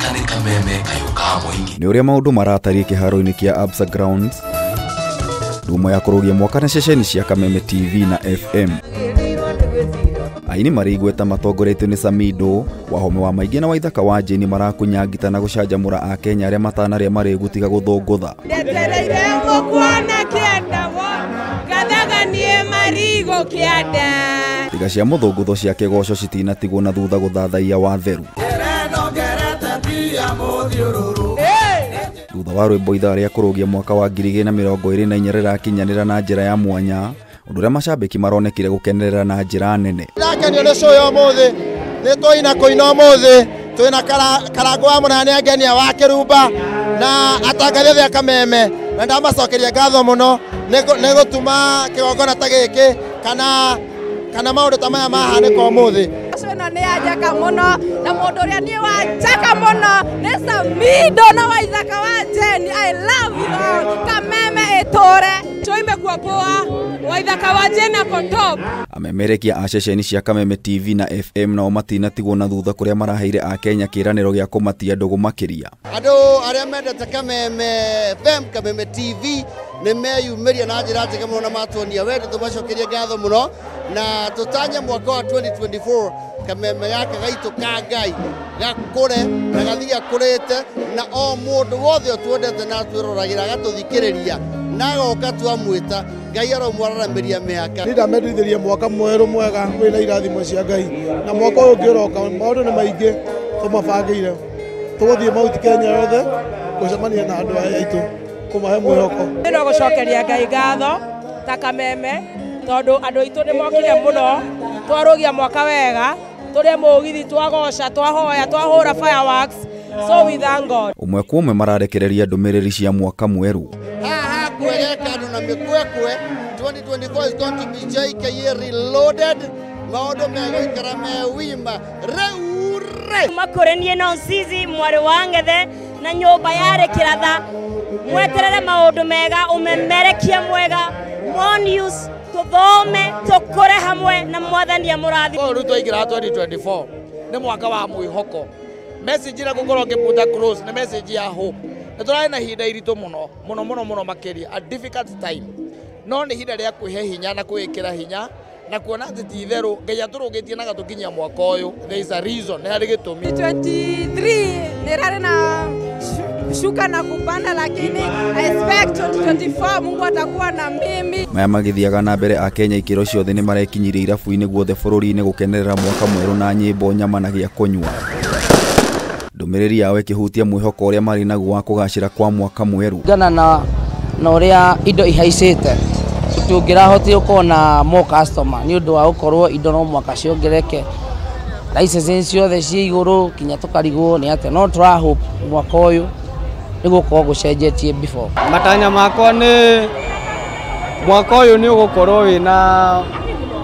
gaka nĩ kameme kayũkaga mũingĩ. Nĩ ũrĩa maũndũ maratariĩ kĩharo-inĩ kĩa Absa Grounds, ndumo ya kũrũgia mwaka na ceceni cia Kameme TV na FM. Aini marĩ igweta matongoretio nĩ Samido, Wahome wa Maingĩ na Waithaka wa Jane marakunyangita na gũcanjamũra a Kenya arĩa matanarĩa marĩ gutiga gũthũngũtha. Ndetereire gũkuona kĩandagwo gathaganie marigo kĩanda. Tiga cia mũthũngũtho cia kĩgoco citinatigwo na thutha gũthathaia watheru. Thutha wa rwĩmbo ithaa rĩa kũrũgia mwaka wa 2024 rĩrakinyanĩra na njĩra ya mwanya, ũndũ ũrĩa macambĩki maronekire gũkenerera na njĩra nene. Ndakenio nĩ cũyo mũthĩ, nĩ tũina kũina mũthĩ, twĩna Karangu wa Mũnene ngenia wa Kĩrumba na atangathia ya Kameme, na ndamacokeria ngatho mũno nĩ gũtuma kĩgongona ta gĩkĩ kana maũndũ ta maya mahanĩka ũmũthĩ. Cũna nĩ ajaka mũno na mũndũ ũrĩa niĩ wajaka mũno nĩ Samido na Waithaka wa Jane. I love you all. Kameme ĩtũre. Choime kwa poa. Waithaka wa Jane ako top. Amemerekia a ceceni cia Kameme TV na FM nao matinatigwo na thutha kũrĩa maraheire a Kenya kĩĩranĩro gĩa kũmatia ndũgũ makĩria. Andũ arĩa mendete Kameme FM, Kameme TV nĩ meyumĩria na njĩra njega mũno na matuonia wendo, tũmacokerie ngatho mũno na tũtanye mwaka wa 2024 Kameme gaka gaitũ ka Ngai gakũre na gathiĩ gakũrĩte na o mũndũ wothe ũtwendete na twĩroragĩra gatũthikĩrĩria na goka twamwĩta Ngai aromwararamĩria mĩaka. Nĩndamendithĩria mwaka mwerũ mwega wĩna irathimo cia Ngai, na mwaka ũyũ ũngĩroka maũndũ nĩ maingĩ tũmabangĩire, tũgũthiĩ Mount Kenya yothe gũcemania na andũ aya aitũ kũmahe mwĩhoko. Nĩ gũcokeria Ngai ngatho ta Kameme tondũ andũ aitũ nĩ mokire mũno, twarũgia mwaka wega, tũrĩ mũgithi, twagoca, twahoya, twahũra fireworks, so we thank God. Ũmwe kwa ũmwe mararekereria ndũmĩrĩri cia mwaka mwerũ. Haha kwegeka andũ na mĩkwekwe, 2024 is going to be JKA reloaded, maũndũ megũikara mewima reure. Makorenie na Osizi mwarĩ wa Ngethe na nyũmba yarĩ Kĩratha, mweterere maũndũ mega, ũmemerekia mwega, More News, tuthome tukore hamwe na mwathani amurathi. Rĩu twaingĩra 2024 nĩ mwaka wa mwĩhoko. Message ĩrĩa gũkorwo ngĩputa close nĩ message ya hope. Nĩ tũrarĩ na ihinda iritũ mũno makĩria, a difficult time. No nĩ ihinda rĩa kwĩhe hinya na kwĩkĩra hinya na kuona atĩ ti itherũ Ngai atũrũgĩtie na gatũkinyia mwaka ũyũ. There is a reason, nĩ harĩ gĩtũmi. 23 nĩ rarĩ na shuka na kupanda, lakini I expect 2024 Mungu atakuwa na mimi. Maya magĩthiaga na mbere a Kenya ikĩro ciothe nĩ marekinyirie irabu-inĩ guothe bũrũri-inĩ gũkenerera mwaka mwerũ na nyĩmbo, nyama na gĩa kũnyua. Ndũmĩrĩri yao ĩkĩhutia mwĩhoko ũrĩa marĩ naguo wa kũgacĩra kwa mwaka mwerũ. Ngana na ũrĩa indo ihaicĩte, tũngĩrahotire gũkorwo na more customer nĩ ũndũ wa gũkorwo indo no mwaka ciongereke, license ciothe ciĩ igũrũ kinya tũkarigwo nĩ atĩ, no tũrahope mwaka ũyũ nĩgũkorwo gũcenjetie before. Matanya makwa nĩ mwaka ũyũ nĩ ũgũkorwo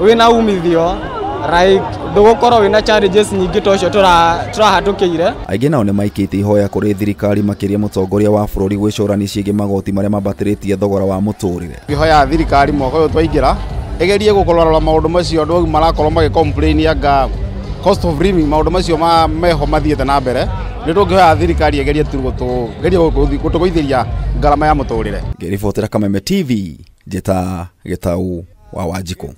wĩna umithio, like ndũgũkorwo wĩna challenges nyingĩ ta ũcio tũrahatũkĩire. Aingĩ nao nĩ maikĩte ihoya kũrĩ thirikari makĩria mũtongoria wa bũrũri gwĩcũrania ciĩgiĩ magoti marĩa mambatĩrĩtie thogora wa mũtũrĩre. Ihoya thirikari mwaka ũyũ twaingĩra ĩgerie gũkorora maũndũ macio andũ marakorwo magĩcomplain anga cost of living, maũndũ macio meho mathiĩte na mbere. Nĩ tũngĩhoya thirikari ĩgerie gũtũgũithĩria ngarama ya mũtũrĩre. Ngĩribotera Kameme TV, Njeta Gĩtaũ wa Wanjikũ.